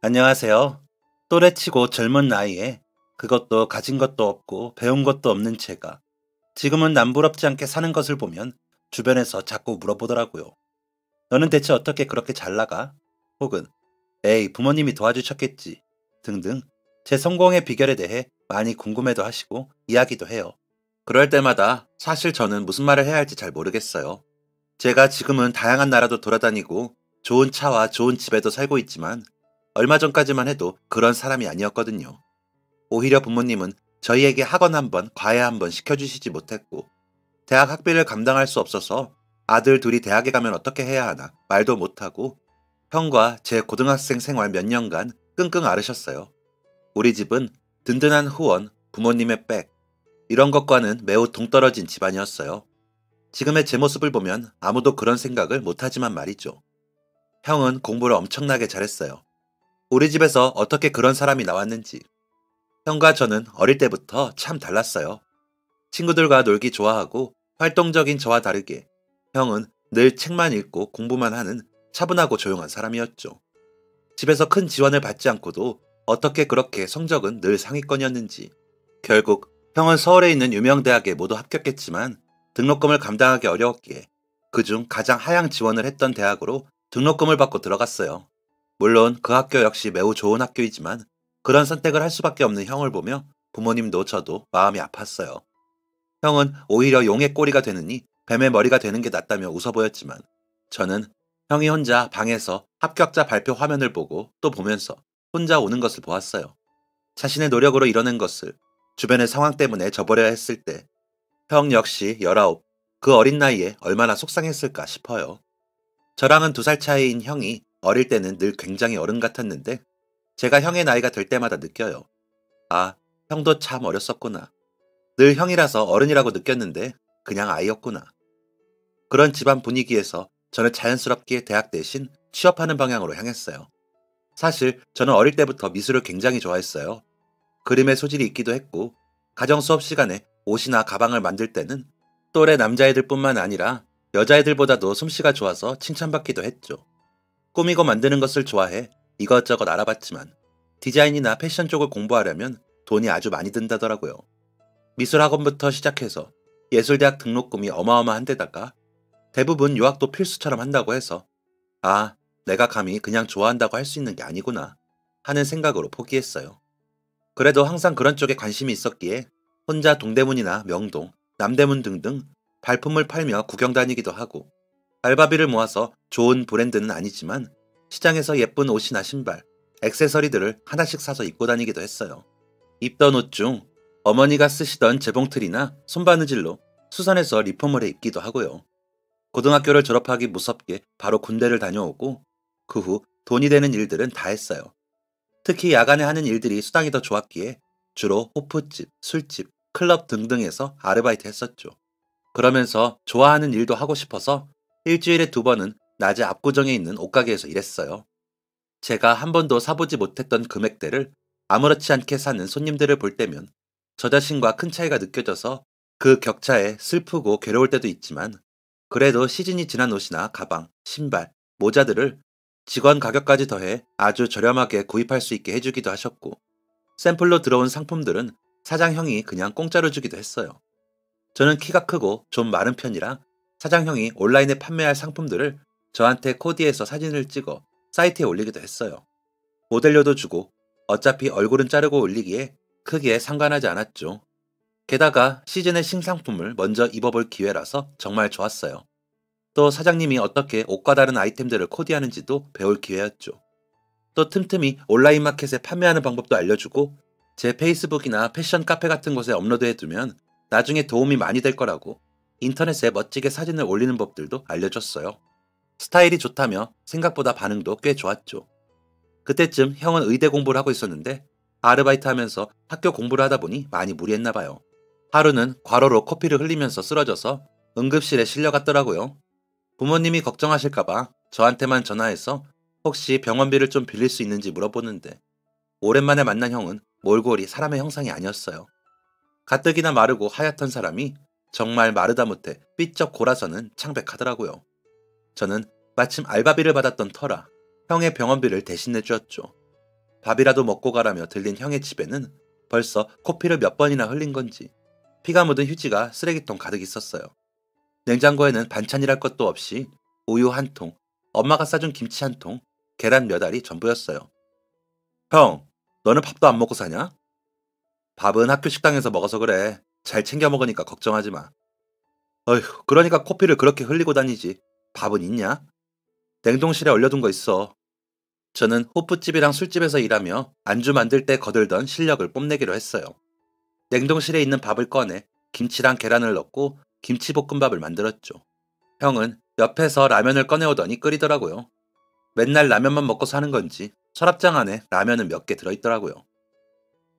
안녕하세요. 또래치고 젊은 나이에 그것도 가진 것도 없고 배운 것도 없는 제가 지금은 남부럽지 않게 사는 것을 보면 주변에서 자꾸 물어보더라고요. 너는 대체 어떻게 그렇게 잘 나가? 혹은 에이, 부모님이 도와주셨겠지. 등등 제 성공의 비결에 대해 많이 궁금해도 하시고 이야기도 해요. 그럴 때마다 사실 저는 무슨 말을 해야 할지 잘 모르겠어요. 제가 지금은 다양한 나라도 돌아다니고 좋은 차와 좋은 집에도 살고 있지만 얼마 전까지만 해도 그런 사람이 아니었거든요. 오히려 부모님은 저희에게 학원 한 번, 과외 한 번 시켜주시지 못했고 대학 학비를 감당할 수 없어서 아들 둘이 대학에 가면 어떻게 해야 하나 말도 못하고 형과 제 고등학생 생활 몇 년간 끙끙 앓으셨어요. 우리 집은 든든한 후원, 부모님의 백, 이런 것과는 매우 동떨어진 집안이었어요. 지금의 제 모습을 보면 아무도 그런 생각을 못하지만 말이죠. 형은 공부를 엄청나게 잘했어요. 우리 집에서 어떻게 그런 사람이 나왔는지. 형과 저는 어릴 때부터 참 달랐어요. 친구들과 놀기 좋아하고 활동적인 저와 다르게 형은 늘 책만 읽고 공부만 하는 차분하고 조용한 사람이었죠. 집에서 큰 지원을 받지 않고도 어떻게 그렇게 성적은 늘 상위권이었는지. 결국 형은 서울에 있는 유명 대학에 모두 합격했지만 등록금을 감당하기 어려웠기에 그중 가장 하향 지원을 했던 대학으로 등록금을 받고 들어갔어요. 물론 그 학교 역시 매우 좋은 학교이지만 그런 선택을 할 수밖에 없는 형을 보며 부모님도 저도 마음이 아팠어요. 형은 오히려 용의 꼬리가 되느니 뱀의 머리가 되는 게 낫다며 웃어 보였지만 저는 형이 혼자 방에서 합격자 발표 화면을 보고 또 보면서 혼자 우는 것을 보았어요. 자신의 노력으로 이뤄낸 것을 주변의 상황 때문에 저버려야 했을 때 형 역시 19, 그 어린 나이에 얼마나 속상했을까 싶어요. 저랑은 2살 차이인 형이 어릴 때는 늘 굉장히 어른 같았는데 제가 형의 나이가 될 때마다 느껴요. 아, 형도 참 어렸었구나. 늘 형이라서 어른이라고 느꼈는데 그냥 아이였구나. 그런 집안 분위기에서 저는 자연스럽게 대학 대신 취업하는 방향으로 향했어요. 사실 저는 어릴 때부터 미술을 굉장히 좋아했어요. 그림의 소질이 있기도 했고 가정 수업 시간에 옷이나 가방을 만들 때는 또래 남자애들뿐만 아니라 여자애들보다도 솜씨가 좋아서 칭찬받기도 했죠. 꾸미고 만드는 것을 좋아해 이것저것 알아봤지만 디자인이나 패션 쪽을 공부하려면 돈이 아주 많이 든다더라고요. 미술학원부터 시작해서 예술대학 등록금이 어마어마한 데다가 대부분 유학도 필수처럼 한다고 해서 아, 내가 감히 그냥 좋아한다고 할 수 있는 게 아니구나 하는 생각으로 포기했어요. 그래도 항상 그런 쪽에 관심이 있었기에 혼자 동대문이나 명동, 남대문 등등 발품을 팔며 구경 다니기도 하고 알바비를 모아서 좋은 브랜드는 아니지만 시장에서 예쁜 옷이나 신발, 액세서리들을 하나씩 사서 입고 다니기도 했어요. 입던 옷 중 어머니가 쓰시던 재봉틀이나 손바느질로 수선해서 리폼을 해 입기도 하고요. 고등학교를 졸업하기 무섭게 바로 군대를 다녀오고 그 후 돈이 되는 일들은 다 했어요. 특히 야간에 하는 일들이 수당이 더 좋았기에 주로 호프집, 술집, 클럽 등등에서 아르바이트 했었죠. 그러면서 좋아하는 일도 하고 싶어서 일주일에 2번은 낮에 압구정에 있는 옷가게에서 일했어요. 제가 한 번도 사보지 못했던 금액대를 아무렇지 않게 사는 손님들을 볼 때면 저 자신과 큰 차이가 느껴져서 그 격차에 슬프고 괴로울 때도 있지만 그래도 시즌이 지난 옷이나 가방, 신발, 모자들을 직원 가격까지 더해 아주 저렴하게 구입할 수 있게 해주기도 하셨고 샘플로 들어온 상품들은 사장형이 그냥 공짜로 주기도 했어요. 저는 키가 크고 좀 마른 편이라 사장형이 온라인에 판매할 상품들을 저한테 코디해서 사진을 찍어 사이트에 올리기도 했어요. 모델료도 주고 어차피 얼굴은 자르고 올리기에 크게 상관하지 않았죠. 게다가 시즌의 신상품을 먼저 입어볼 기회라서 정말 좋았어요. 또 사장님이 어떻게 옷과 다른 아이템들을 코디하는지도 배울 기회였죠. 또 틈틈이 온라인 마켓에 판매하는 방법도 알려주고 제 페이스북이나 패션 카페 같은 곳에 업로드해두면 나중에 도움이 많이 될 거라고 인터넷에 멋지게 사진을 올리는 법들도 알려줬어요. 스타일이 좋다며 생각보다 반응도 꽤 좋았죠. 그때쯤 형은 의대 공부를 하고 있었는데 아르바이트 하면서 학교 공부를 하다 보니 많이 무리했나 봐요. 하루는 과로로 코피를 흘리면서 쓰러져서 응급실에 실려갔더라고요. 부모님이 걱정하실까봐 저한테만 전화해서 혹시 병원비를 좀 빌릴 수 있는지 물어보는데 오랜만에 만난 형은 몰골이 사람의 형상이 아니었어요. 가뜩이나 마르고 하얗던 사람이 정말 마르다 못해 삐쩍 골아서는 창백하더라고요. 저는 마침 알바비를 받았던 터라 형의 병원비를 대신 내주었죠. 밥이라도 먹고 가라며 들린 형의 집에는 벌써 코피를 몇 번이나 흘린 건지 피가 묻은 휴지가 쓰레기통 가득 있었어요. 냉장고에는 반찬이랄 것도 없이 우유 한 통, 엄마가 싸준 김치 한 통, 계란 몇 알이 전부였어요. 형, 너는 밥도 안 먹고 사냐? 밥은 학교 식당에서 먹어서 그래. 잘 챙겨 먹으니까 걱정하지 마. 어휴, 그러니까 코피를 그렇게 흘리고 다니지. 밥은 있냐? 냉동실에 얼려둔 거 있어. 저는 호프집이랑 술집에서 일하며 안주 만들 때 거들던 실력을 뽐내기로 했어요. 냉동실에 있는 밥을 꺼내 김치랑 계란을 넣고 김치볶음밥을 만들었죠. 형은 옆에서 라면을 꺼내오더니 끓이더라고요. 맨날 라면만 먹고 사는 건지 서랍장 안에 라면은 몇 개 들어있더라고요.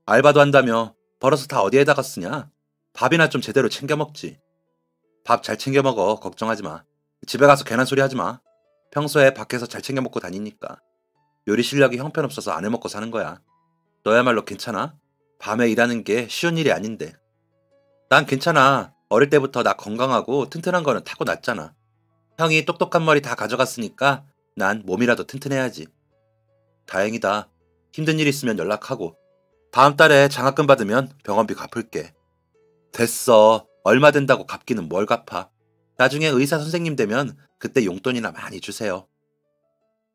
알바도 한다며 벌어서 다 어디에다가 쓰냐? 밥이나 좀 제대로 챙겨 먹지. 밥 잘 챙겨 먹어. 걱정하지 마. 집에 가서 괜한 소리 하지 마. 평소에 밖에서 잘 챙겨 먹고 다니니까. 요리 실력이 형편없어서 안 해먹고 사는 거야. 너야말로 괜찮아? 밤에 일하는 게 쉬운 일이 아닌데. 난 괜찮아. 어릴 때부터 나 건강하고 튼튼한 거는 타고났잖아. 형이 똑똑한 머리 다 가져갔으니까 난 몸이라도 튼튼해야지. 다행이다. 힘든 일 있으면 연락하고. 다음 달에 장학금 받으면 병원비 갚을게. 됐어. 얼마 된다고 갚기는 뭘 갚아. 나중에 의사 선생님 되면 그때 용돈이나 많이 주세요.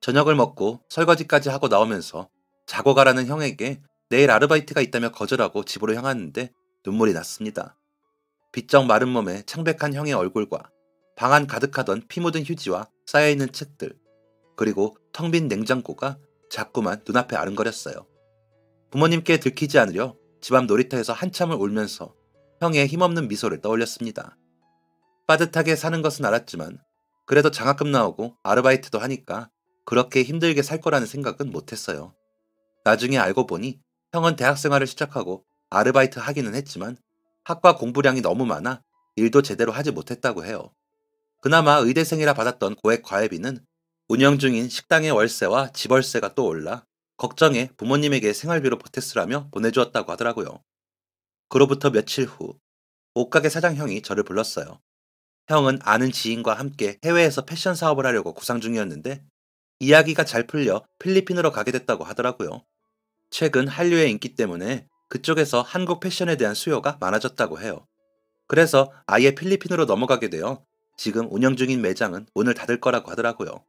저녁을 먹고 설거지까지 하고 나오면서 자고 가라는 형에게 내일 아르바이트가 있다며 거절하고 집으로 향하는데 눈물이 났습니다. 비쩍 마른 몸에 창백한 형의 얼굴과 방 안 가득하던 피 묻은 휴지와 쌓여있는 책들, 그리고 텅 빈 냉장고가 자꾸만 눈앞에 아른거렸어요. 부모님께 들키지 않으려 집 앞 놀이터에서 한참을 울면서 형의 힘없는 미소를 떠올렸습니다. 빠듯하게 사는 것은 알았지만 그래도 장학금 나오고 아르바이트도 하니까 그렇게 힘들게 살 거라는 생각은 못했어요. 나중에 알고 보니 형은 대학생활을 시작하고 아르바이트 하기는 했지만 학과 공부량이 너무 많아 일도 제대로 하지 못했다고 해요. 그나마 의대생이라 받았던 고액 과외비는 운영 중인 식당의 월세와 집월세가 또 올라 걱정해 부모님에게 생활비로 보탰으라며 보내주었다고 하더라고요. 그로부터 며칠 후 옷가게 사장 형이 저를 불렀어요. 형은 아는 지인과 함께 해외에서 패션 사업을 하려고 구상 중이었는데 이야기가 잘 풀려 필리핀으로 가게 됐다고 하더라고요. 최근 한류의 인기 때문에 그쪽에서 한국 패션에 대한 수요가 많아졌다고 해요. 그래서 아예 필리핀으로 넘어가게 되어 지금 운영 중인 매장은 문을 닫을 거라고 하더라고요.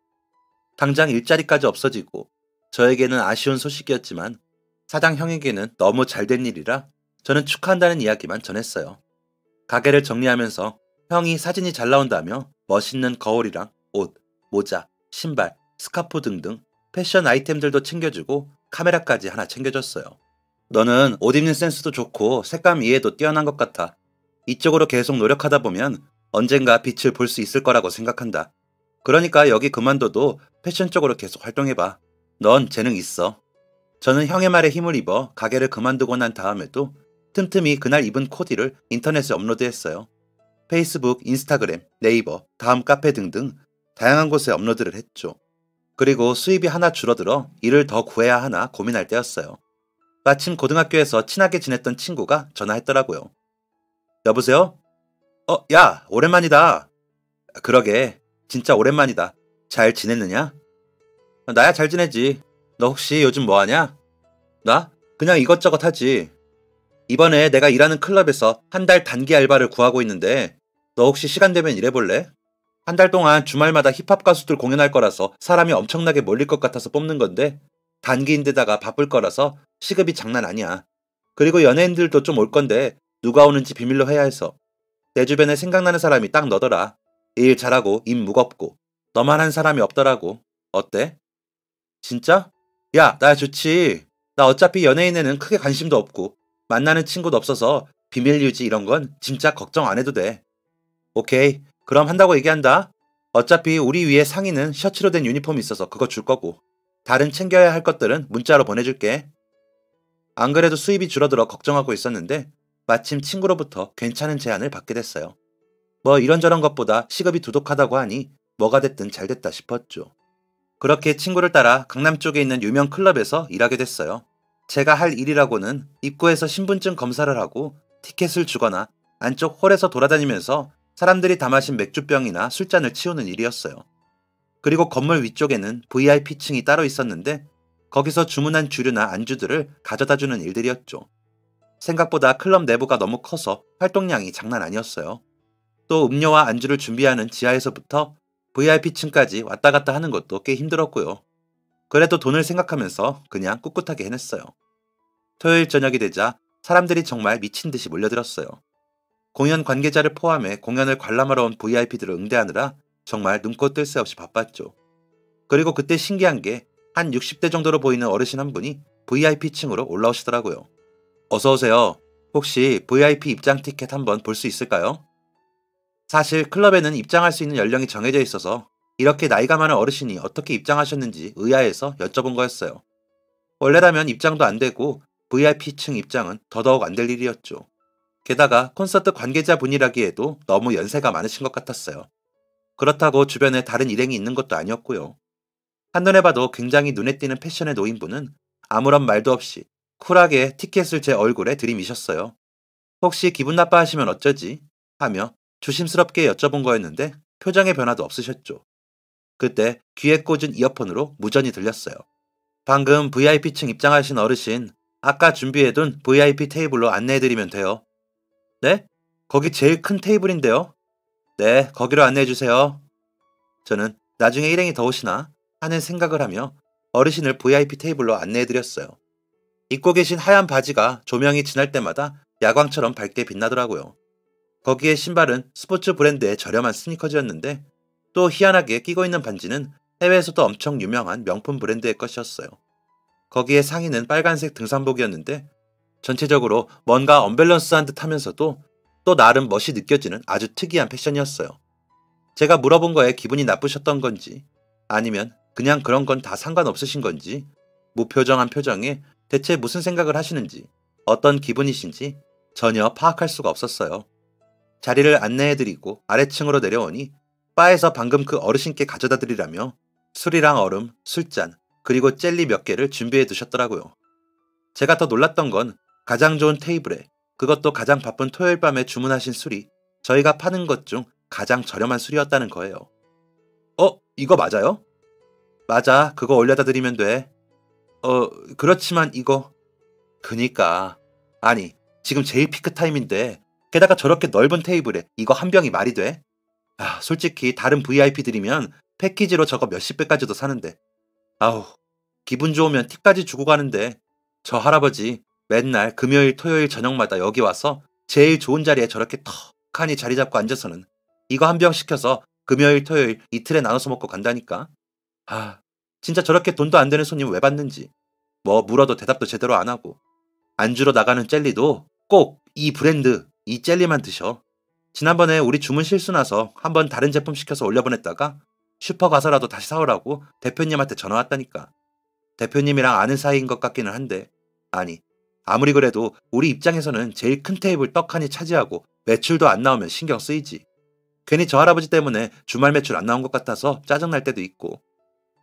당장 일자리까지 없어지고 저에게는 아쉬운 소식이었지만 사장 형에게는 너무 잘된 일이라 저는 축하한다는 이야기만 전했어요. 가게를 정리하면서 형이 사진이 잘 나온다며 멋있는 거울이랑 옷, 모자, 신발, 스카프 등등 패션 아이템들도 챙겨주고 카메라까지 하나 챙겨줬어요. 너는 옷 입는 센스도 좋고 색감 이해도 뛰어난 것 같아. 이쪽으로 계속 노력하다 보면 언젠가 빛을 볼 수 있을 거라고 생각한다. 그러니까 여기 그만둬도 패션 쪽으로 계속 활동해봐. 넌 재능 있어. 저는 형의 말에 힘을 입어 가게를 그만두고 난 다음에도 틈틈이 그날 입은 코디를 인터넷에 업로드했어요. 페이스북, 인스타그램, 네이버, 다음 카페 등등 다양한 곳에 업로드를 했죠. 그리고 수입이 하나 줄어들어 일을 더 구해야 하나 고민할 때였어요. 마침 고등학교에서 친하게 지냈던 친구가 전화했더라고요. 여보세요? 야, 오랜만이다. 그러게, 진짜 오랜만이다. 잘 지냈느냐? 나야 잘 지내지. 너 혹시 요즘 뭐 하냐? 나? 그냥 이것저것 하지. 이번에 내가 일하는 클럽에서 한 달 단기 알바를 구하고 있는데 너 혹시 시간 되면 일해볼래? 한 달 동안 주말마다 힙합 가수들 공연할 거라서 사람이 엄청나게 몰릴 것 같아서 뽑는 건데 단기인데다가 바쁠 거라서 시급이 장난 아니야. 그리고 연예인들도 좀 올 건데 누가 오는지 비밀로 해야 해서 내 주변에 생각나는 사람이 딱 너더라. 일 잘하고 입 무겁고 너만 한 사람이 없더라고. 어때? 진짜? 야, 나 좋지. 나 어차피 연예인에는 크게 관심도 없고 만나는 친구도 없어서 비밀 유지 이런 건 진짜 걱정 안 해도 돼. 오케이. 그럼 한다고 얘기한다. 어차피 우리 위에 상의는 셔츠로 된 유니폼이 있어서 그거 줄 거고 다른 챙겨야 할 것들은 문자로 보내줄게. 안 그래도 수입이 줄어들어 걱정하고 있었는데 마침 친구로부터 괜찮은 제안을 받게 됐어요. 뭐 이런저런 것보다 시급이 두둑하다고 하니 뭐가 됐든 잘 됐다 싶었죠. 그렇게 친구를 따라 강남 쪽에 있는 유명 클럽에서 일하게 됐어요. 제가 할 일이라고는 입구에서 신분증 검사를 하고 티켓을 주거나 안쪽 홀에서 돌아다니면서 사람들이 다 마신 맥주병이나 술잔을 치우는 일이었어요. 그리고 건물 위쪽에는 VIP층이 따로 있었는데 거기서 주문한 주류나 안주들을 가져다주는 일들이었죠. 생각보다 클럽 내부가 너무 커서 활동량이 장난 아니었어요. 또 음료와 안주를 준비하는 지하에서부터 VIP층까지 왔다 갔다 하는 것도 꽤 힘들었고요. 그래도 돈을 생각하면서 그냥 꿋꿋하게 해냈어요. 토요일 저녁이 되자 사람들이 정말 미친 듯이 몰려들었어요. 공연 관계자를 포함해 공연을 관람하러 온 VIP들을 응대하느라 정말 눈코 뜰 새 없이 바빴죠. 그리고 그때 신기한 게 한 60대 정도로 보이는 어르신 한 분이 VIP층으로 올라오시더라고요. 어서오세요. 혹시 VIP 입장 티켓 한번 볼 수 있을까요? 사실 클럽에는 입장할 수 있는 연령이 정해져 있어서 이렇게 나이가 많은 어르신이 어떻게 입장하셨는지 의아해서 여쭤본 거였어요. 원래라면 입장도 안 되고 VIP층 입장은 더더욱 안 될 일이었죠. 게다가 콘서트 관계자분이라기에도 너무 연세가 많으신 것 같았어요. 그렇다고 주변에 다른 일행이 있는 것도 아니었고요. 한눈에 봐도 굉장히 눈에 띄는 패션의 노인분은 아무런 말도 없이 쿨하게 티켓을 제 얼굴에 들이미셨어요. 혹시 기분 나빠하시면 어쩌지? 하며 조심스럽게 여쭤본 거였는데 표정의 변화도 없으셨죠. 그때 귀에 꽂은 이어폰으로 무전이 들렸어요. 방금 VIP층 입장하신 어르신, 아까 준비해둔 VIP 테이블로 안내해드리면 돼요. 네? 거기 제일 큰 테이블인데요? 네, 거기로 안내해주세요. 저는 나중에 일행이 더 오시나 하는 생각을 하며 어르신을 VIP 테이블로 안내해드렸어요. 입고 계신 하얀 바지가 조명이 지날 때마다 야광처럼 밝게 빛나더라고요. 거기에 신발은 스포츠 브랜드의 저렴한 스니커즈였는데 또 희한하게 끼고 있는 반지는 해외에서도 엄청 유명한 명품 브랜드의 것이었어요. 거기에 상의는 빨간색 등산복이었는데 전체적으로 뭔가 언밸런스한 듯 하면서도 또 나름 멋이 느껴지는 아주 특이한 패션이었어요. 제가 물어본 거에 기분이 나쁘셨던 건지 아니면 그냥 그런 건 다 상관없으신 건지 무표정한 표정에 대체 무슨 생각을 하시는지 어떤 기분이신지 전혀 파악할 수가 없었어요. 자리를 안내해드리고 아래층으로 내려오니 바에서 방금 그 어르신께 가져다 드리라며 술이랑 얼음, 술잔, 그리고 젤리 몇 개를 준비해 두셨더라고요. 제가 더 놀랐던 건 가장 좋은 테이블에 그것도 가장 바쁜 토요일 밤에 주문하신 술이 저희가 파는 것 중 가장 저렴한 술이었다는 거예요. 이거 맞아요? 맞아, 그거 올려다 드리면 돼. 그렇지만 이거... 그니까... 아니, 지금 제일 피크 타임인데 게다가 저렇게 넓은 테이블에 이거 한 병이 말이 돼? 솔직히 다른 VIP들이면 패키지로 저거 몇십 배까지도 사는데. 아우, 기분 좋으면 팁까지 주고 가는데 저 할아버지 맨날 금요일 토요일 저녁마다 여기 와서 제일 좋은 자리에 저렇게 턱하니 자리 잡고 앉아서는 이거 한 병 시켜서 금요일 토요일 이틀에 나눠서 먹고 간다니까. 진짜 저렇게 돈도 안 되는 손님 왜 받는지. 뭐 물어도 대답도 제대로 안 하고. 안주로 나가는 젤리도 꼭 이 브랜드 이 젤리만 드셔. 지난번에 우리 주문 실수 나서 한번 다른 제품 시켜서 올려보냈다가 슈퍼 가서라도 다시 사오라고 대표님한테 전화 왔다니까. 대표님이랑 아는 사이인 것 같기는 한데 아니 아무리 그래도 우리 입장에서는 제일 큰 테이블 떡하니 차지하고 매출도 안 나오면 신경 쓰이지. 괜히 저 할아버지 때문에 주말 매출 안 나온 것 같아서 짜증날 때도 있고.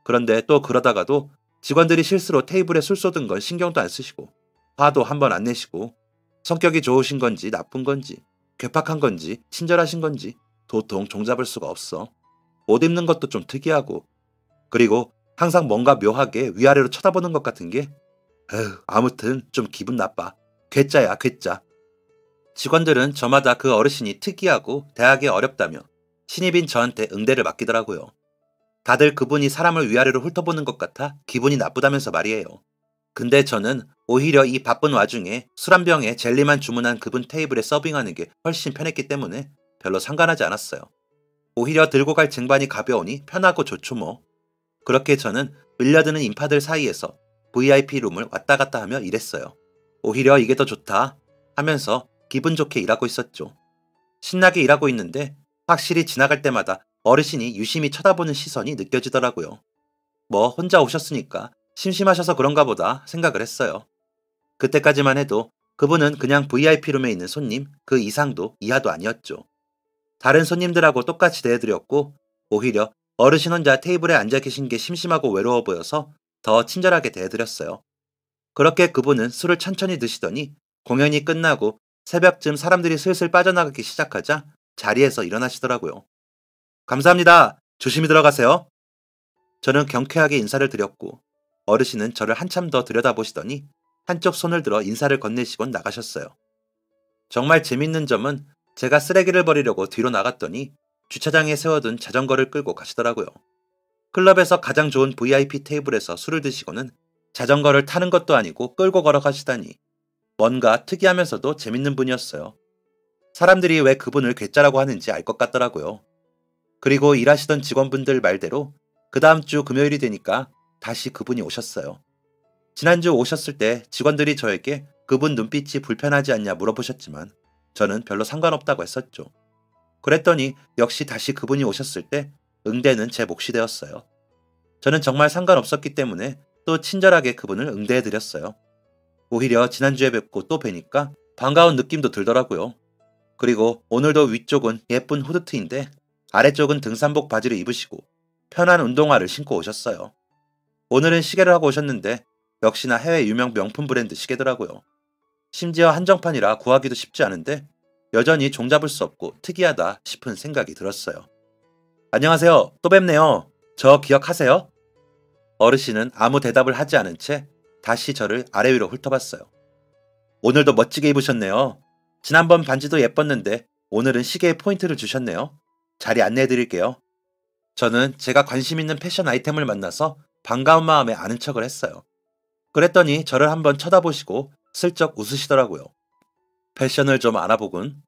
그런데 또 그러다가도 직원들이 실수로 테이블에 술 쏟은 건 신경도 안 쓰시고 화도 한 번 안 내시고 성격이 좋으신 건지 나쁜 건지 괴팍한 건지 친절하신 건지 도통 종잡을 수가 없어. 옷 입는 것도 좀 특이하고 그리고 항상 뭔가 묘하게 위아래로 쳐다보는 것 같은 게 아무튼 좀 기분 나빠. 괴짜야 괴짜. 직원들은 저마다 그 어르신이 특이하고 대하기 어렵다며 신입인 저한테 응대를 맡기더라고요. 다들 그분이 사람을 위아래로 훑어보는 것 같아 기분이 나쁘다면서 말이에요. 근데 저는 오히려 이 바쁜 와중에 술 한 병에 젤리만 주문한 그분 테이블에 서빙하는 게 훨씬 편했기 때문에 별로 상관하지 않았어요. 오히려 들고 갈 쟁반이 가벼우니 편하고 좋죠 뭐. 그렇게 저는 밀려드는 인파들 사이에서 VIP 룸을 왔다 갔다 하며 일했어요. 오히려 이게 더 좋다 하면서 기분 좋게 일하고 있었죠. 신나게 일하고 있는데 확실히 지나갈 때마다 어르신이 유심히 쳐다보는 시선이 느껴지더라고요. 뭐 혼자 오셨으니까 심심하셔서 그런가 보다 생각을 했어요. 그때까지만 해도 그분은 그냥 VIP룸에 있는 손님 그 이상도 이하도 아니었죠. 다른 손님들하고 똑같이 대해드렸고 오히려 어르신 혼자 테이블에 앉아 계신 게 심심하고 외로워 보여서 더 친절하게 대해드렸어요. 그렇게 그분은 술을 천천히 드시더니 공연이 끝나고 새벽쯤 사람들이 슬슬 빠져나가기 시작하자 자리에서 일어나시더라고요. 감사합니다. 조심히 들어가세요. 저는 경쾌하게 인사를 드렸고 어르신은 저를 한참 더 들여다보시더니 한쪽 손을 들어 인사를 건네시곤 나가셨어요. 정말 재밌는 점은 제가 쓰레기를 버리려고 뒤로 나갔더니 주차장에 세워둔 자전거를 끌고 가시더라고요. 클럽에서 가장 좋은 VIP 테이블에서 술을 드시고는 자전거를 타는 것도 아니고 끌고 걸어가시다니 뭔가 특이하면서도 재밌는 분이었어요. 사람들이 왜 그분을 괴짜라고 하는지 알 것 같더라고요. 그리고 일하시던 직원분들 말대로 그 다음 주 금요일이 되니까 다시 그분이 오셨어요. 지난주 오셨을 때 직원들이 저에게 그분 눈빛이 불편하지 않냐 물어보셨지만 저는 별로 상관없다고 했었죠. 그랬더니 역시 다시 그분이 오셨을 때 응대는 제 몫이 되었어요. 저는 정말 상관없었기 때문에 또 친절하게 그분을 응대해드렸어요. 오히려 지난주에 뵙고 또 뵈니까 반가운 느낌도 들더라고요. 그리고 오늘도 위쪽은 예쁜 후드티인데 아래쪽은 등산복 바지를 입으시고 편한 운동화를 신고 오셨어요. 오늘은 시계를 하고 오셨는데 역시나 해외 유명 명품 브랜드 시계더라고요. 심지어 한정판이라 구하기도 쉽지 않은데 여전히 종잡을 수 없고 특이하다 싶은 생각이 들었어요. 안녕하세요. 또 뵙네요. 저 기억하세요? 어르신은 아무 대답을 하지 않은 채 다시 저를 아래 위로 훑어봤어요. 오늘도 멋지게 입으셨네요. 지난번 반지도 예뻤는데 오늘은 시계에 포인트를 주셨네요. 자리 안내해 드릴게요. 저는 제가 관심 있는 패션 아이템을 만나서 반가운 마음에 아는 척을 했어요. 그랬더니 저를 한번 쳐다보시고 슬쩍 웃으시더라고요. 패션을 좀 알아보군.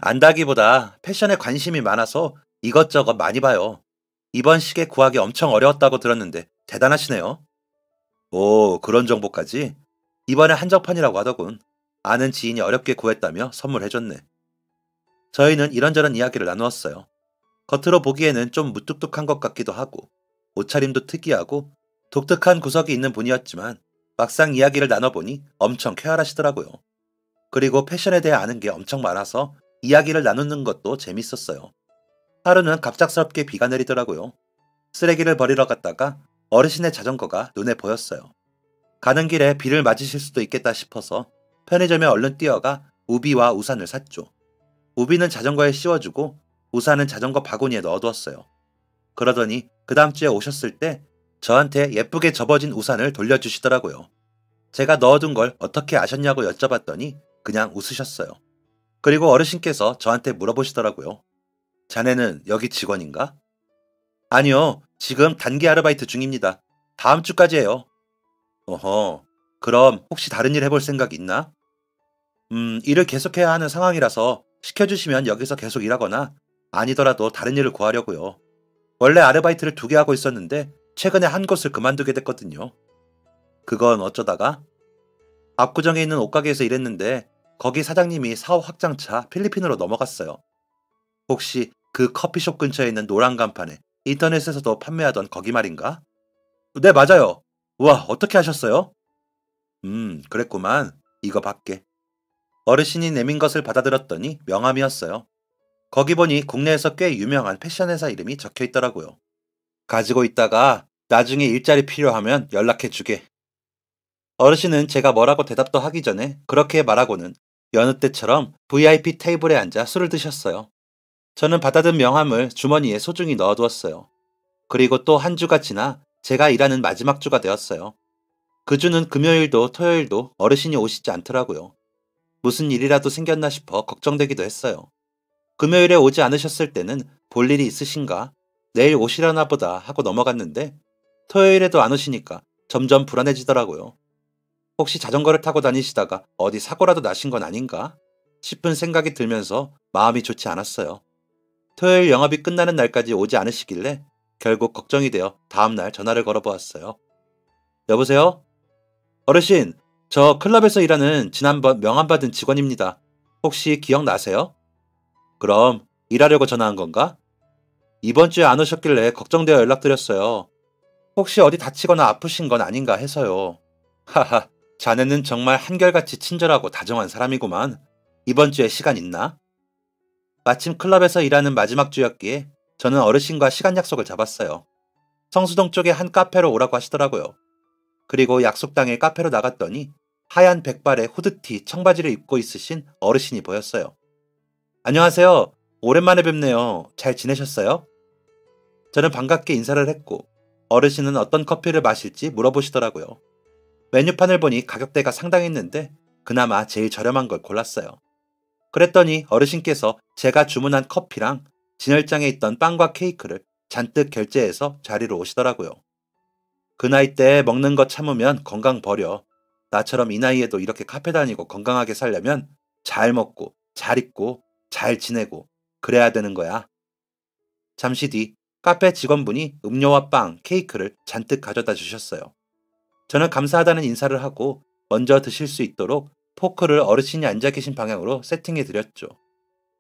안다기보다 패션에 관심이 많아서 이것저것 많이 봐요. 이번 시계 구하기 엄청 어려웠다고 들었는데 대단하시네요. 오, 그런 정보까지? 이번에 한정판이라고 하더군. 아는 지인이 어렵게 구했다며 선물해줬네. 저희는 이런저런 이야기를 나누었어요. 겉으로 보기에는 좀 무뚝뚝한 것 같기도 하고 옷차림도 특이하고 독특한 구석이 있는 분이었지만 막상 이야기를 나눠보니 엄청 쾌활하시더라고요. 그리고 패션에 대해 아는 게 엄청 많아서 이야기를 나누는 것도 재밌었어요. 하루는 갑작스럽게 비가 내리더라고요. 쓰레기를 버리러 갔다가 어르신의 자전거가 눈에 보였어요. 가는 길에 비를 맞으실 수도 있겠다 싶어서 편의점에 얼른 뛰어가 우비와 우산을 샀죠. 우비는 자전거에 씌워주고 우산은 자전거 바구니에 넣어두었어요. 그러더니 그 다음 주에 오셨을 때 저한테 예쁘게 접어진 우산을 돌려주시더라고요. 제가 넣어둔 걸 어떻게 아셨냐고 여쭤봤더니 그냥 웃으셨어요. 그리고 어르신께서 저한테 물어보시더라고요. 자네는 여기 직원인가? 아니요, 지금 단기 아르바이트 중입니다. 다음 주까지예요. 어허, 그럼 혹시 다른 일 해볼 생각 있나? 일을 계속해야 하는 상황이라서 시켜주시면 여기서 계속 일하거나 아니더라도 다른 일을 구하려고요. 원래 아르바이트를 2개 하고 있었는데 최근에 한 곳을 그만두게 됐거든요. 그건 어쩌다가? 압구정에 있는 옷가게에서 일했는데 거기 사장님이 사업 확장차 필리핀으로 넘어갔어요. 혹시 그 커피숍 근처에 있는 노란 간판에 인터넷에서도 판매하던 거기 말인가? 네, 맞아요. 우와, 어떻게 하셨어요? 그랬구만. 이거 밖에. 어르신이 내민 것을 받아들었더니 명함이었어요. 거기 보니 국내에서 꽤 유명한 패션 회사 이름이 적혀 있더라고요. 가지고 있다가 나중에 일자리 필요하면 연락해 주게. 어르신은 제가 뭐라고 대답도 하기 전에 그렇게 말하고는 여느 때처럼 VIP 테이블에 앉아 술을 드셨어요. 저는 받아든 명함을 주머니에 소중히 넣어두었어요. 그리고 또 한 주가 지나 제가 일하는 마지막 주가 되었어요. 그 주는 금요일도 토요일도 어르신이 오시지 않더라고요. 무슨 일이라도 생겼나 싶어 걱정되기도 했어요. 금요일에 오지 않으셨을 때는 볼 일이 있으신가? 내일 오시려나 보다 하고 넘어갔는데 토요일에도 안 오시니까 점점 불안해지더라고요. 혹시 자전거를 타고 다니시다가 어디 사고라도 나신 건 아닌가 싶은 생각이 들면서 마음이 좋지 않았어요. 토요일 영업이 끝나는 날까지 오지 않으시길래 결국 걱정이 되어 다음날 전화를 걸어보았어요. 여보세요? 어르신, 저 클럽에서 일하는 지난번 명함 받은 직원입니다. 혹시 기억나세요? 그럼 일하려고 전화한 건가? 이번 주에 안 오셨길래 걱정되어 연락드렸어요. 혹시 어디 다치거나 아프신 건 아닌가 해서요. 하하, 자네는 정말 한결같이 친절하고 다정한 사람이구만. 이번 주에 시간 있나? 마침 클럽에서 일하는 마지막 주였기에 저는 어르신과 시간 약속을 잡았어요. 성수동 쪽에 한 카페로 오라고 하시더라고요. 그리고 약속 당일 카페로 나갔더니 하얀 백발에 후드티, 청바지를 입고 있으신 어르신이 보였어요. 안녕하세요. 오랜만에 뵙네요. 잘 지내셨어요? 저는 반갑게 인사를 했고 어르신은 어떤 커피를 마실지 물어보시더라고요. 메뉴판을 보니 가격대가 상당했는데 그나마 제일 저렴한 걸 골랐어요. 그랬더니 어르신께서 제가 주문한 커피랑 진열장에 있던 빵과 케이크를 잔뜩 결제해서 자리로 오시더라고요. 그 나이 때 먹는 거 참으면 건강 버려. 나처럼 이 나이에도 이렇게 카페 다니고 건강하게 살려면 잘 먹고, 잘 입고, 잘 지내고, 그래야 되는 거야. 잠시 뒤 카페 직원분이 음료와 빵, 케이크를 잔뜩 가져다 주셨어요. 저는 감사하다는 인사를 하고 먼저 드실 수 있도록 포크를 어르신이 앉아 계신 방향으로 세팅해 드렸죠.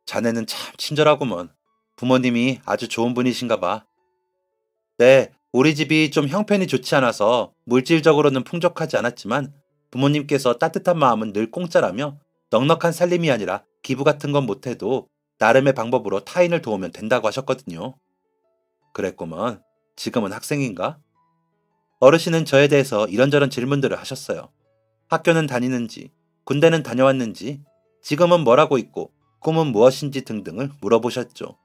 자네는 참 친절하구먼. 부모님이 아주 좋은 분이신가 봐. 네, 우리 집이 좀 형편이 좋지 않아서 물질적으로는 풍족하지 않았지만 부모님께서 따뜻한 마음은 늘 공짜라며 넉넉한 살림이 아니라 기부 같은 건 못해도 나름의 방법으로 타인을 도우면 된다고 하셨거든요. 그랬구먼. 지금은 학생인가? 어르신은 저에 대해서 이런저런 질문들을 하셨어요. 학교는 다니는지, 군대는 다녀왔는지, 지금은 뭘 하고 있고, 꿈은 무엇인지 등등을 물어보셨죠.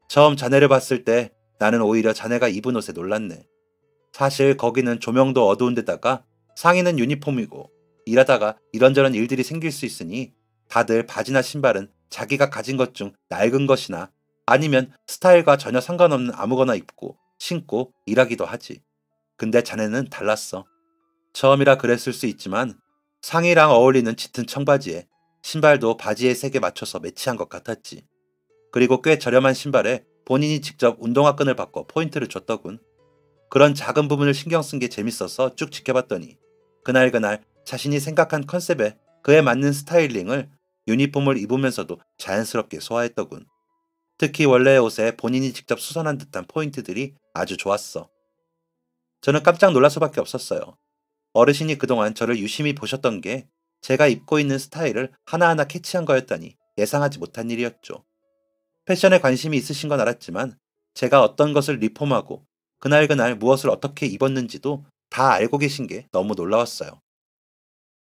처음 자네를 봤을 때 나는 오히려 자네가 입은 옷에 놀랐네. 사실 거기는 조명도 어두운 데다가 상의는 유니폼이고 일하다가 이런저런 일들이 생길 수 있으니 다들 바지나 신발은 자기가 가진 것 중 낡은 것이나 아니면 스타일과 전혀 상관없는 아무거나 입고 신고 일하기도 하지. 근데 자네는 달랐어. 처음이라 그랬을 수 있지만 상의랑 어울리는 짙은 청바지에 신발도 바지의 색에 맞춰서 매치한 것 같았지. 그리고 꽤 저렴한 신발에 본인이 직접 운동화 끈을 바꿔 포인트를 줬더군. 그런 작은 부분을 신경 쓴 게 재밌어서 쭉 지켜봤더니 그날 자신이 생각한 컨셉에 그에 맞는 스타일링을 유니폼을 입으면서도 자연스럽게 소화했더군. 특히 원래의 옷에 본인이 직접 수선한 듯한 포인트들이 아주 좋았어. 저는 깜짝 놀랄 수밖에 없었어요. 어르신이 그동안 저를 유심히 보셨던 게 제가 입고 있는 스타일을 하나하나 캐치한 거였다니 예상하지 못한 일이었죠. 패션에 관심이 있으신 건 알았지만 제가 어떤 것을 리폼하고 그날 무엇을 어떻게 입었는지도 다 알고 계신 게 너무 놀라웠어요.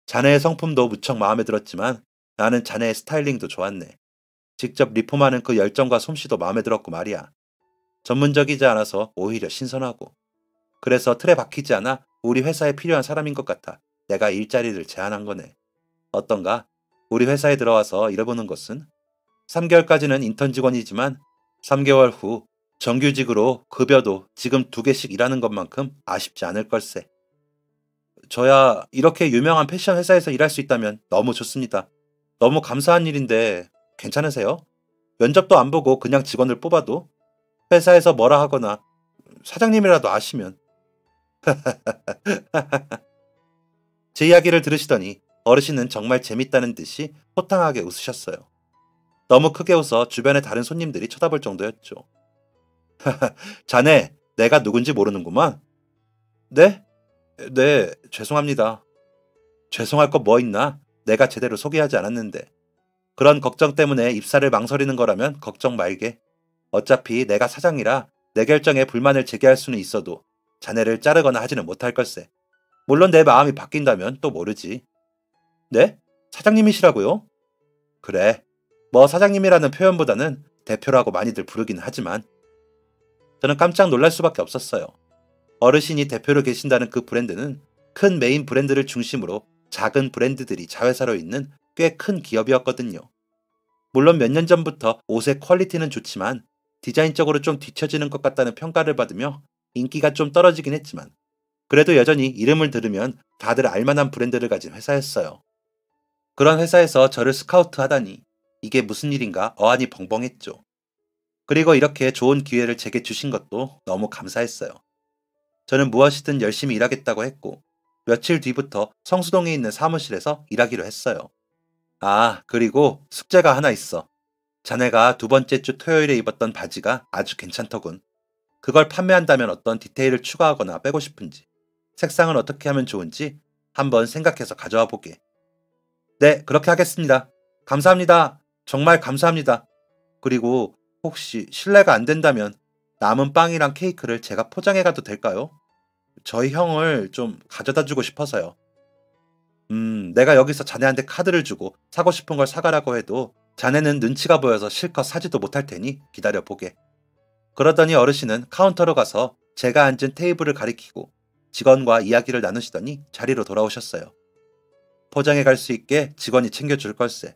자네의 성품도 무척 마음에 들었지만 나는 자네의 스타일링도 좋았네. 직접 리폼하는 그 열정과 솜씨도 마음에 들었고 말이야. 전문적이지 않아서 오히려 신선하고. 그래서 틀에 박히지 않아 우리 회사에 필요한 사람인 것 같아 내가 일자리를 제안한 거네. 어떤가? 우리 회사에 들어와서 일해보는 것은? 3개월까지는 인턴 직원이지만 3개월 후 정규직으로 급여도 지금 2개씩 일하는 것만큼 아쉽지 않을 걸세. 저야 이렇게 유명한 패션 회사에서 일할 수 있다면 너무 좋습니다. 너무 감사한 일인데 괜찮으세요? 면접도 안 보고 그냥 직원을 뽑아도 회사에서 뭐라 하거나 사장님이라도 아시면. 제 이야기를 들으시더니 어르신은 정말 재밌다는 듯이 호탕하게 웃으셨어요. 너무 크게 웃어 주변의 다른 손님들이 쳐다볼 정도였죠. 자네, 내가 누군지 모르는구만. 네? 네, 죄송합니다. 죄송할 거 뭐 있나? 내가 제대로 소개하지 않았는데. 그런 걱정 때문에 입사를 망설이는 거라면 걱정 말게. 어차피 내가 사장이라 내 결정에 불만을 제기할 수는 있어도 자네를 자르거나 하지는 못할 걸세. 물론 내 마음이 바뀐다면 또 모르지. 네? 사장님이시라고요? 그래. 뭐 사장님이라는 표현보다는 대표라고 많이들 부르긴 하지만. 저는 깜짝 놀랄 수밖에 없었어요. 어르신이 대표로 계신다는 그 브랜드는 큰 메인 브랜드를 중심으로 작은 브랜드들이 자회사로 있는 꽤 큰 기업이었거든요. 물론 몇 년 전부터 옷의 퀄리티는 좋지만 디자인적으로 좀 뒤처지는 것 같다는 평가를 받으며 인기가 좀 떨어지긴 했지만 그래도 여전히 이름을 들으면 다들 알만한 브랜드를 가진 회사였어요. 그런 회사에서 저를 스카우트 하다니 이게 무슨 일인가 어안이 벙벙했죠. 그리고 이렇게 좋은 기회를 제게 주신 것도 너무 감사했어요. 저는 무엇이든 열심히 일하겠다고 했고 며칠 뒤부터 성수동에 있는 사무실에서 일하기로 했어요. 아, 그리고 숙제가 하나 있어. 자네가 2번째 주 토요일에 입었던 바지가 아주 괜찮더군. 그걸 판매한다면 어떤 디테일을 추가하거나 빼고 싶은지, 색상은 어떻게 하면 좋은지 한번 생각해서 가져와 보게. 네, 그렇게 하겠습니다. 감사합니다. 정말 감사합니다. 그리고 혹시 실례가 안 된다면 남은 빵이랑 케이크를 제가 포장해 가도 될까요? 저희 형을 좀 가져다 주고 싶어서요. 내가 여기서 자네한테 카드를 주고 사고 싶은 걸 사가라고 해도 자네는 눈치가 보여서 실컷 사지도 못할 테니 기다려 보게. 그러더니 어르신은 카운터로 가서 제가 앉은 테이블을 가리키고 직원과 이야기를 나누시더니 자리로 돌아오셨어요. 포장해 갈 수 있게 직원이 챙겨줄 걸세.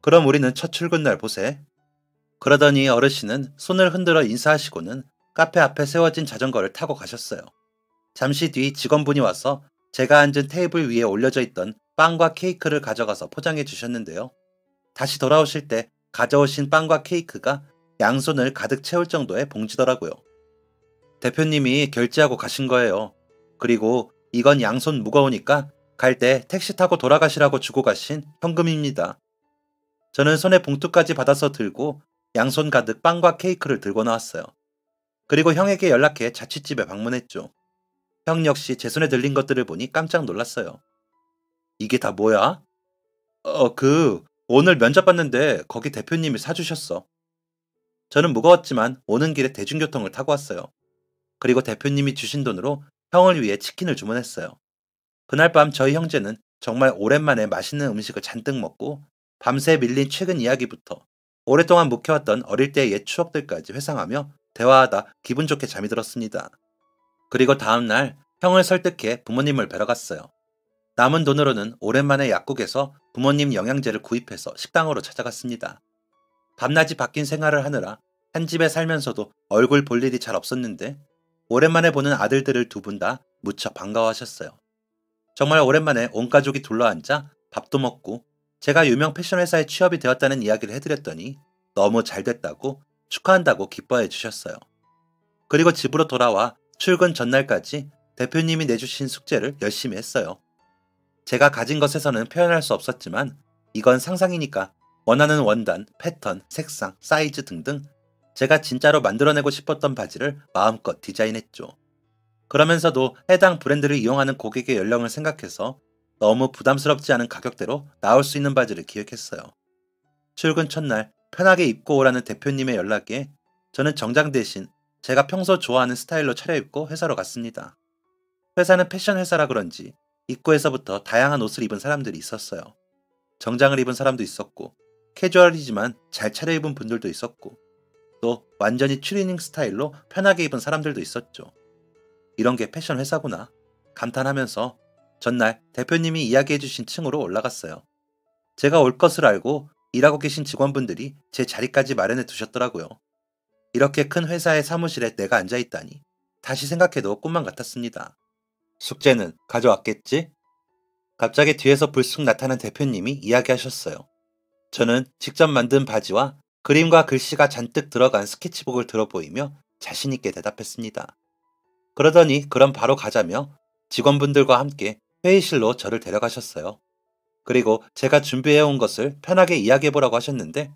그럼 우리는 첫 출근 날 보세. 그러더니 어르신은 손을 흔들어 인사하시고는 카페 앞에 세워진 자전거를 타고 가셨어요. 잠시 뒤 직원분이 와서 제가 앉은 테이블 위에 올려져 있던 빵과 케이크를 가져가서 포장해 주셨는데요. 다시 돌아오실 때 가져오신 빵과 케이크가 양손을 가득 채울 정도의 봉지더라고요. 대표님이 결제하고 가신 거예요. 그리고 이건 양손 무거우니까 갈 때 택시 타고 돌아가시라고 주고 가신 현금입니다. 저는 손에 봉투까지 받아서 들고 양손 가득 빵과 케이크를 들고 나왔어요. 그리고 형에게 연락해 자취집에 방문했죠. 형 역시 제 손에 들린 것들을 보니 깜짝 놀랐어요. 이게 다 뭐야? 오늘 면접 봤는데 거기 대표님이 사주셨어. 저는 무거웠지만 오는 길에 대중교통을 타고 왔어요. 그리고 대표님이 주신 돈으로 형을 위해 치킨을 주문했어요. 그날 밤 저희 형제는 정말 오랜만에 맛있는 음식을 잔뜩 먹고 밤새 밀린 최근 이야기부터 오랫동안 묵혀왔던 어릴 때의 옛 추억들까지 회상하며 대화하다 기분 좋게 잠이 들었습니다. 그리고 다음날 형을 설득해 부모님을 뵈러 갔어요. 남은 돈으로는 오랜만에 약국에서 부모님 영양제를 구입해서 식당으로 찾아갔습니다. 밤낮이 바뀐 생활을 하느라 한 집에 살면서도 얼굴 볼 일이 잘 없었는데 오랜만에 보는 아들들을 두 분 다 무척 반가워하셨어요. 정말 오랜만에 온 가족이 둘러앉아 밥도 먹고 제가 유명 패션 회사에 취업이 되었다는 이야기를 해드렸더니 너무 잘 됐다고 축하한다고 기뻐해 주셨어요. 그리고 집으로 돌아와 출근 전날까지 대표님이 내주신 숙제를 열심히 했어요. 제가 가진 것에서는 표현할 수 없었지만 이건 상상이니까 원하는 원단, 패턴, 색상, 사이즈 등등 제가 진짜로 만들어내고 싶었던 바지를 마음껏 디자인했죠. 그러면서도 해당 브랜드를 이용하는 고객의 연령을 생각해서 너무 부담스럽지 않은 가격대로 나올 수 있는 바지를 기획했어요. 출근 첫날 편하게 입고 오라는 대표님의 연락에 저는 정장 대신 제가 평소 좋아하는 스타일로 차려입고 회사로 갔습니다. 회사는 패션 회사라 그런지 입구에서부터 다양한 옷을 입은 사람들이 있었어요. 정장을 입은 사람도 있었고 캐주얼이지만 잘 차려입은 분들도 있었고 또 완전히 추리닝 스타일로 편하게 입은 사람들도 있었죠. 이런 게 패션 회사구나 감탄하면서 전날 대표님이 이야기해주신 층으로 올라갔어요. 제가 올 것을 알고 일하고 계신 직원분들이 제 자리까지 마련해 두셨더라고요. 이렇게 큰 회사의 사무실에 내가 앉아있다니 다시 생각해도 꿈만 같았습니다. 숙제는 가져왔겠지? 갑자기 뒤에서 불쑥 나타난 대표님이 이야기하셨어요. 저는 직접 만든 바지와 그림과 글씨가 잔뜩 들어간 스케치북을 들어보이며 자신있게 대답했습니다. 그러더니 그럼 바로 가자며 직원분들과 함께 회의실로 저를 데려가셨어요. 그리고 제가 준비해온 것을 편하게 이야기해보라고 하셨는데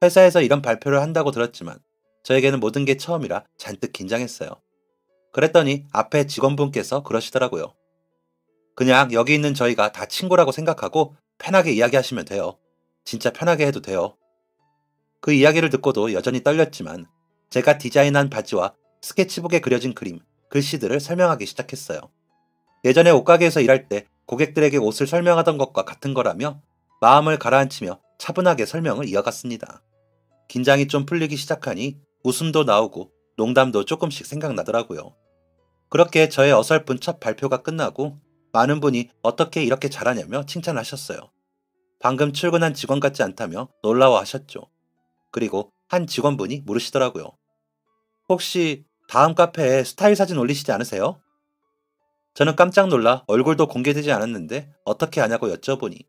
회사에서 이런 발표를 한다고 들었지만 저에게는 모든 게 처음이라 잔뜩 긴장했어요. 그랬더니 앞에 직원분께서 그러시더라고요. 그냥 여기 있는 저희가 다 친구라고 생각하고 편하게 이야기하시면 돼요. 진짜 편하게 해도 돼요. 그 이야기를 듣고도 여전히 떨렸지만 제가 디자인한 바지와 스케치북에 그려진 그림, 글씨들을 설명하기 시작했어요. 예전에 옷가게에서 일할 때 고객들에게 옷을 설명하던 것과 같은 거라며 마음을 가라앉히며 차분하게 설명을 이어갔습니다. 긴장이 좀 풀리기 시작하니 웃음도 나오고 농담도 조금씩 생각나더라고요. 그렇게 저의 어설픈 첫 발표가 끝나고 많은 분이 어떻게 이렇게 잘하냐며 칭찬하셨어요. 방금 출근한 직원 같지 않다며 놀라워하셨죠. 그리고 한 직원분이 물으시더라고요. 혹시 다음 카페에 스타일 사진 올리시지 않으세요? 저는 깜짝 놀라 얼굴도 공개되지 않았는데 어떻게 아냐고 여쭤보니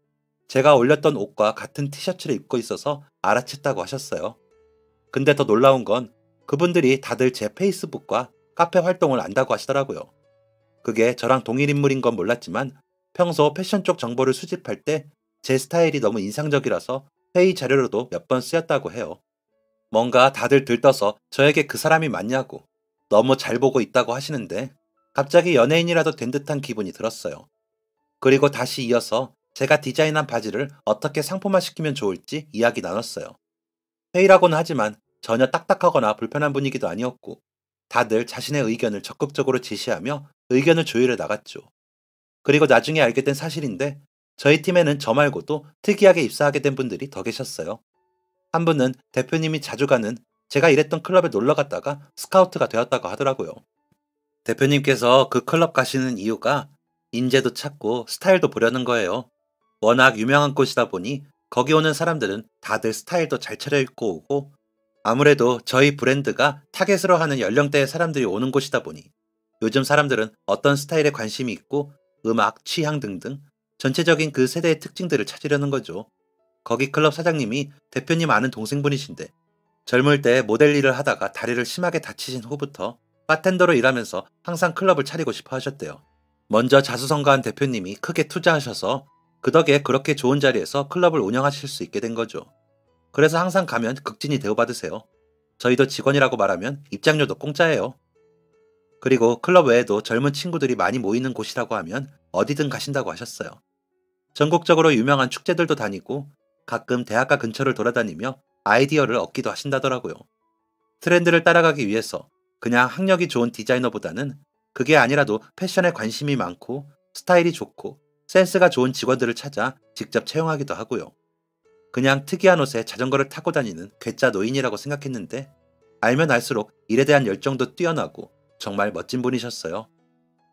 제가 올렸던 옷과 같은 티셔츠를 입고 있어서 알아챘다고 하셨어요. 근데 더 놀라운 건 그분들이 다들 제 페이스북과 카페 활동을 안다고 하시더라고요. 그게 저랑 동일 인물인 건 몰랐지만 평소 패션 쪽 정보를 수집할 때 제 스타일이 너무 인상적이라서 회의 자료로도 몇 번 쓰였다고 해요. 뭔가 다들 들떠서 저에게 그 사람이 맞냐고 너무 잘 보고 있다고 하시는데 갑자기 연예인이라도 된 듯한 기분이 들었어요. 그리고 다시 이어서 제가 디자인한 바지를 어떻게 상품화시키면 좋을지 이야기 나눴어요. 회의라고는 하지만 전혀 딱딱하거나 불편한 분위기도 아니었고 다들 자신의 의견을 적극적으로 제시하며 의견을 조율해 나갔죠. 그리고 나중에 알게 된 사실인데 저희 팀에는 저 말고도 특이하게 입사하게 된 분들이 더 계셨어요. 한 분은 대표님이 자주 가는 제가 일했던 클럽에 놀러 갔다가 스카우트가 되었다고 하더라고요. 대표님께서 그 클럽 가시는 이유가 인재도 찾고 스타일도 보려는 거예요. 워낙 유명한 곳이다 보니 거기 오는 사람들은 다들 스타일도 잘 차려입고 오고, 아무래도 저희 브랜드가 타겟으로 하는 연령대의 사람들이 오는 곳이다 보니 요즘 사람들은 어떤 스타일에 관심이 있고 음악, 취향 등등 전체적인 그 세대의 특징들을 찾으려는 거죠. 거기 클럽 사장님이 대표님 아는 동생분이신데, 젊을 때 모델 일을 하다가 다리를 심하게 다치신 후부터 바텐더로 일하면서 항상 클럽을 차리고 싶어 하셨대요. 먼저 자수성가한 대표님이 크게 투자하셔서 그 덕에 그렇게 좋은 자리에서 클럽을 운영하실 수 있게 된 거죠. 그래서 항상 가면 극진히 대우받으세요. 저희도 직원이라고 말하면 입장료도 공짜예요. 그리고 클럽 외에도 젊은 친구들이 많이 모이는 곳이라고 하면 어디든 가신다고 하셨어요. 전국적으로 유명한 축제들도 다니고 가끔 대학가 근처를 돌아다니며 아이디어를 얻기도 하신다더라고요. 트렌드를 따라가기 위해서 그냥 학력이 좋은 디자이너보다는 그게 아니라도 패션에 관심이 많고 스타일이 좋고 센스가 좋은 직원들을 찾아 직접 채용하기도 하고요. 그냥 특이한 옷에 자전거를 타고 다니는 괴짜 노인이라고 생각했는데 알면 알수록 일에 대한 열정도 뛰어나고 정말 멋진 분이셨어요.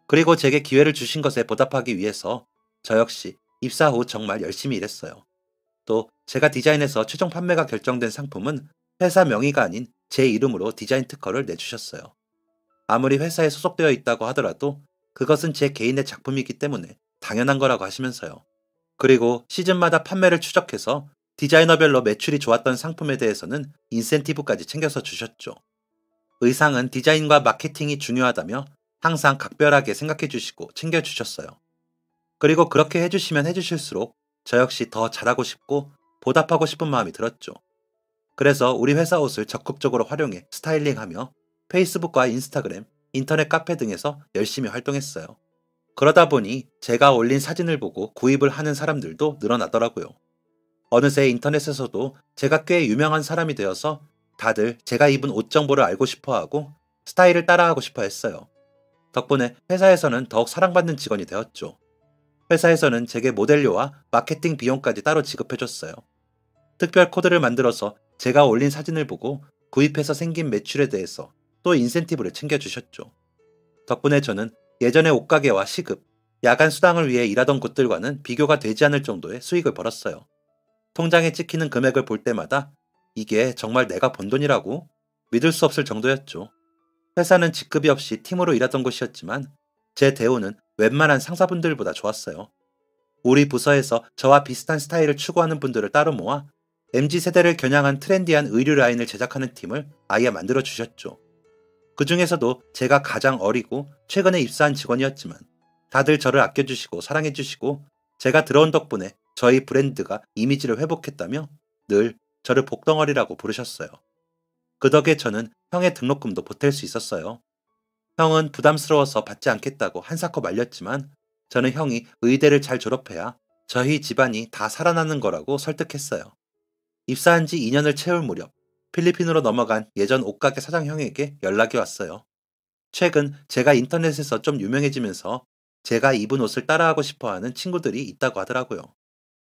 그리고 제게 기회를 주신 것에 보답하기 위해서 저 역시 입사 후 정말 열심히 일했어요. 또 제가 디자인해서 최종 판매가 결정된 상품은 회사 명의가 아닌 제 이름으로 디자인 특허를 내주셨어요. 아무리 회사에 소속되어 있다고 하더라도 그것은 제 개인의 작품이기 때문에 당연한 거라고 하시면서요. 그리고 시즌마다 판매를 추적해서 디자이너별로 매출이 좋았던 상품에 대해서는 인센티브까지 챙겨서 주셨죠. 의상은 디자인과 마케팅이 중요하다며 항상 각별하게 생각해 주시고 챙겨 주셨어요. 그리고 그렇게 해주시면 해주실수록 저 역시 더 잘하고 싶고 보답하고 싶은 마음이 들었죠. 그래서 우리 회사 옷을 적극적으로 활용해 스타일링하며 페이스북과 인스타그램, 인터넷 카페 등에서 열심히 활동했어요. 그러다 보니 제가 올린 사진을 보고 구입을 하는 사람들도 늘어나더라고요. 어느새 인터넷에서도 제가 꽤 유명한 사람이 되어서 다들 제가 입은 옷 정보를 알고 싶어 하고 스타일을 따라하고 싶어 했어요. 덕분에 회사에서는 더욱 사랑받는 직원이 되었죠. 회사에서는 제게 모델료와 마케팅 비용까지 따로 지급해줬어요. 특별 코드를 만들어서 제가 올린 사진을 보고 구입해서 생긴 매출에 대해서 또 인센티브를 챙겨주셨죠. 덕분에 저는 예전의 옷가게와 시급, 야간 수당을 위해 일하던 곳들과는 비교가 되지 않을 정도의 수익을 벌었어요. 통장에 찍히는 금액을 볼 때마다 이게 정말 내가 번 돈이라고 믿을 수 없을 정도였죠. 회사는 직급이 없이 팀으로 일하던 곳이었지만 제 대우는 웬만한 상사분들보다 좋았어요. 우리 부서에서 저와 비슷한 스타일을 추구하는 분들을 따로 모아 MZ세대를 겨냥한 트렌디한 의류 라인을 제작하는 팀을 아예 만들어 주셨죠. 그 중에서도 제가 가장 어리고 최근에 입사한 직원이었지만 다들 저를 아껴주시고 사랑해주시고 제가 들어온 덕분에 저희 브랜드가 이미지를 회복했다며 늘 저를 복덩어리라고 부르셨어요. 그 덕에 저는 형의 등록금도 보탤 수 있었어요. 형은 부담스러워서 받지 않겠다고 한사코 말렸지만 저는 형이 의대를 잘 졸업해야 저희 집안이 다 살아나는 거라고 설득했어요. 입사한 지 2년을 채울 무렵 필리핀으로 넘어간 예전 옷가게 사장 형에게 연락이 왔어요. 최근 제가 인터넷에서 좀 유명해지면서 제가 입은 옷을 따라하고 싶어 하는 친구들이 있다고 하더라고요.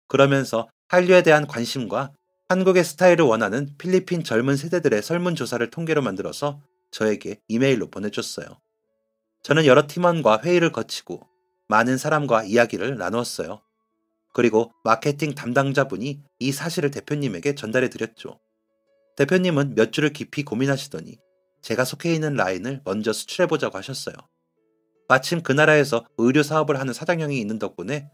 그러면서 한류에 대한 관심과 한국의 스타일을 원하는 필리핀 젊은 세대들의 설문조사를 통계로 만들어서 저에게 이메일로 보내줬어요. 저는 여러 팀원과 회의를 거치고 많은 사람과 이야기를 나누었어요. 그리고 마케팅 담당자분이 이 사실을 대표님에게 전달해 드렸죠. 대표님은 몇 주를 깊이 고민하시더니 제가 속해 있는 라인을 먼저 수출해보자고 하셨어요. 마침 그 나라에서 의류 사업을 하는 사장형이 있는 덕분에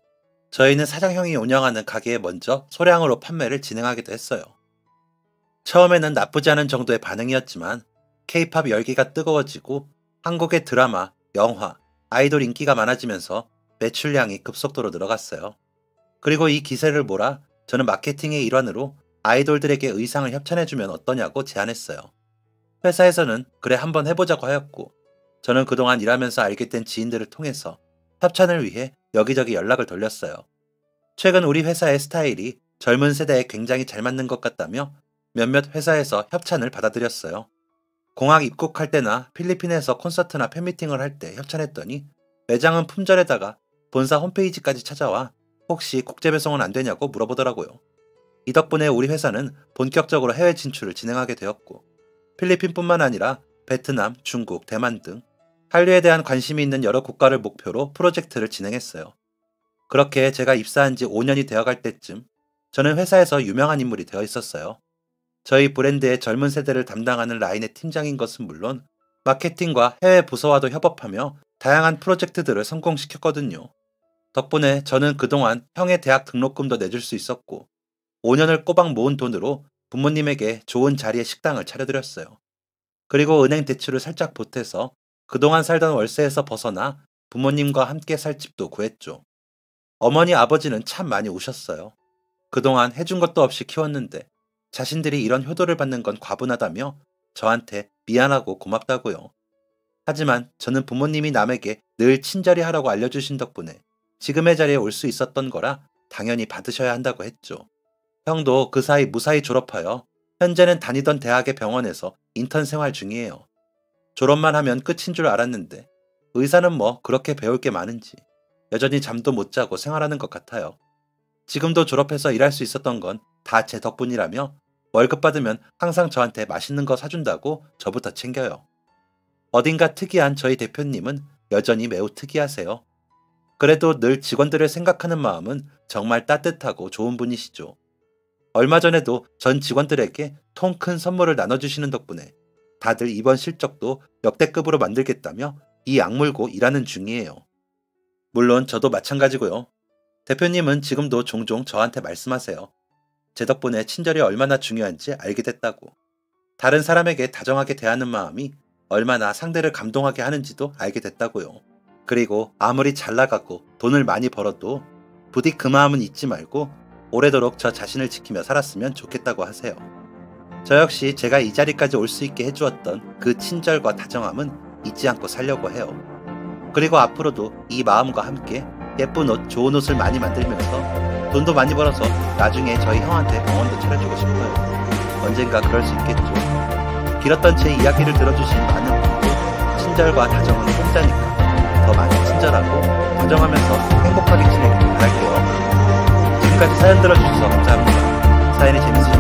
저희는 사장형이 운영하는 가게에 먼저 소량으로 판매를 진행하기도 했어요. 처음에는 나쁘지 않은 정도의 반응이었지만 K-팝 열기가 뜨거워지고 한국의 드라마, 영화, 아이돌 인기가 많아지면서 매출량이 급속도로 늘어갔어요. 그리고 이 기세를 몰아 저는 마케팅의 일환으로 아이돌들에게 의상을 협찬해주면 어떠냐고 제안했어요. 회사에서는 그래 한번 해보자고 하였고 저는 그동안 일하면서 알게 된 지인들을 통해서 협찬을 위해 여기저기 연락을 돌렸어요. 최근 우리 회사의 스타일이 젊은 세대에 굉장히 잘 맞는 것 같다며 몇몇 회사에서 협찬을 받아들였어요. 공항 입국할 때나 필리핀에서 콘서트나 팬미팅을 할 때 협찬했더니 매장은 품절에다가 본사 홈페이지까지 찾아와 혹시 국제 배송은 안 되냐고 물어보더라고요. 이 덕분에 우리 회사는 본격적으로 해외 진출을 진행하게 되었고 필리핀뿐만 아니라 베트남, 중국, 대만 등 한류에 대한 관심이 있는 여러 국가를 목표로 프로젝트를 진행했어요. 그렇게 제가 입사한 지 5년이 되어갈 때쯤 저는 회사에서 유명한 인물이 되어 있었어요. 저희 브랜드의 젊은 세대를 담당하는 라인의 팀장인 것은 물론 마케팅과 해외 부서와도 협업하며 다양한 프로젝트들을 성공시켰거든요. 덕분에 저는 그동안 형의 대학 등록금도 내줄 수 있었고 5년을 꼬박 모은 돈으로 부모님에게 좋은 자리의 식당을 차려드렸어요. 그리고 은행 대출을 살짝 보태서 그동안 살던 월세에서 벗어나 부모님과 함께 살 집도 구했죠. 어머니 아버지는 참 많이 우셨어요. 그동안 해준 것도 없이 키웠는데 자신들이 이런 효도를 받는 건 과분하다며 저한테 미안하고 고맙다고요. 하지만 저는 부모님이 남에게 늘 친절히 하라고 알려주신 덕분에 지금의 자리에 올 수 있었던 거라 당연히 받으셔야 한다고 했죠. 형도 그 사이 무사히 졸업하여 현재는 다니던 대학의 병원에서 인턴 생활 중이에요. 졸업만 하면 끝인 줄 알았는데 의사는 뭐 그렇게 배울 게 많은지 여전히 잠도 못 자고 생활하는 것 같아요. 지금도 졸업해서 일할 수 있었던 건 다 제 덕분이라며 월급 받으면 항상 저한테 맛있는 거 사준다고 저부터 챙겨요. 어딘가 특이한 저희 대표님은 여전히 매우 특이하세요. 그래도 늘 직원들을 생각하는 마음은 정말 따뜻하고 좋은 분이시죠. 얼마 전에도 전 직원들에게 통 큰 선물을 나눠주시는 덕분에 다들 이번 실적도 역대급으로 만들겠다며 이 악물고 일하는 중이에요. 물론 저도 마찬가지고요. 대표님은 지금도 종종 저한테 말씀하세요. 제 덕분에 친절이 얼마나 중요한지 알게 됐다고. 다른 사람에게 다정하게 대하는 마음이 얼마나 상대를 감동하게 하는지도 알게 됐다고요. 그리고 아무리 잘 나가고 돈을 많이 벌어도 부디 그 마음은 잊지 말고 오래도록 저 자신을 지키며 살았으면 좋겠다고 하세요. 저 역시 제가 이 자리까지 올 수 있게 해주었던 그 친절과 다정함은 잊지 않고 살려고 해요. 그리고 앞으로도 이 마음과 함께 예쁜 옷, 좋은 옷을 많이 만들면서 돈도 많이 벌어서 나중에 저희 형한테 병원도 차려주고 싶어요. 언젠가 그럴 수 있겠죠. 길었던 제 이야기를 들어주신 많은 분들 친절과 다정은 공짜니까 더 많이 친절하고 다정하면서 행복하게 지내길 바랄게요. 지금까지 사연 들어주셔서 감사합니다. 사연이 재밌으셨다면